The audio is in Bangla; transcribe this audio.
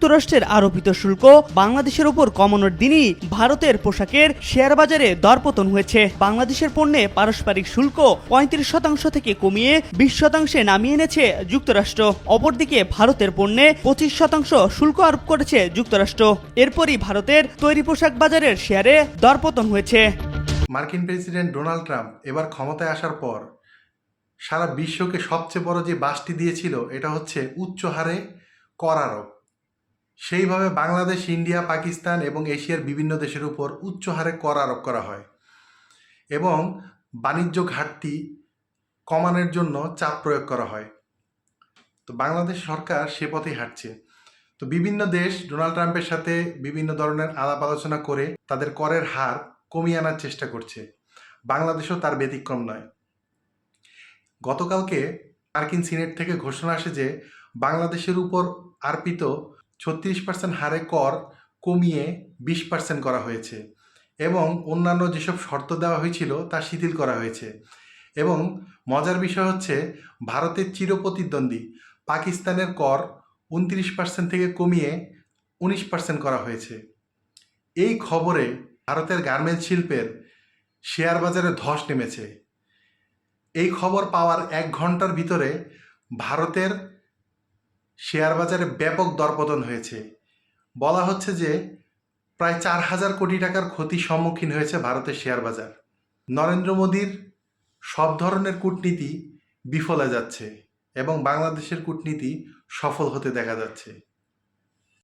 যুক্তরাষ্ট্রের আরোপিত শুল্ক বাংলাদেশের উপর কমানোর দিনই ভারতের পোশাকের শেয়ার বাজারে দরপতন হয়েছে। বাংলাদেশের পণ্যে পারস্পরিক শুল্ক ৩৫% থেকে কমিয়ে ২০% নামিয়ে এনেছে যুক্তরাষ্ট্র। অপরদিকে ভারতের পণ্যে ২৫% শুল্ক আরোপ করেছে যুক্তরাষ্ট্র। এরপরই ভারতের তৈরি পোশাক বাজারের শেয়ারে দরপতন হয়েছে। মার্কিন প্রেসিডেন্ট ডোনাল্ড ট্রাম্প এবার ক্ষমতায় আসার পর সারা বিশ্বকে সবচেয়ে বড় যে বাসটি দিয়েছিল এটা হচ্ছে উচ্চ হারে কর আরোপ। সেইভাবে বাংলাদেশ, ইন্ডিয়া, পাকিস্তান এবং এশিয়ার বিভিন্ন দেশের উপর উচ্চ হারে কর আরোপ করা হয় এবং বাণিজ্য ঘাটতি কমানোর জন্য চাপ প্রয়োগ করা হয়। তো বাংলাদেশ সরকার সে পথেই হাঁটছে। তো বিভিন্ন দেশ ডোনাল্ড ট্রাম্পের সাথে বিভিন্ন ধরনের আলাপ আলোচনা করে তাদের করের হার কমিয়ে আনার চেষ্টা করছে। বাংলাদেশও তার ব্যতিক্রম নয়। গতকালকে মার্কিন সিনেট থেকে ঘোষণা আসে যে বাংলাদেশের উপর আরোপিত ৩৬% হারে কর কমিয়ে ২০% করা হয়েছে এবং অন্যান্য যেসব শর্ত দেওয়া হয়েছিল তা শিথিল করা হয়েছে। এবং মজার বিষয় হচ্ছে ভারতের চিরপ্রতিদ্বন্দ্বী পাকিস্তানের কর ২৯% থেকে কমিয়ে ১৯% করা হয়েছে। এই খবরে ভারতের গার্মেন্টস শিল্পের শেয়ার বাজারে ধস নেমেছে। এই খবর পাওয়ার ১ ঘন্টার ভিতরে ভারতের শেয়ার বাজারে ব্যাপক দরপতন হয়েছে। বলা হচ্ছে যে প্রায় ৪,০০০ কোটি টাকার ক্ষতির সম্মুখীন হয়েছে ভারতের শেয়ার বাজার। নরেন্দ্র মোদীর সব ধরনের কূটনীতি বিফলে যাচ্ছে এবং বাংলাদেশের কূটনীতি সফল হতে দেখা যাচ্ছে।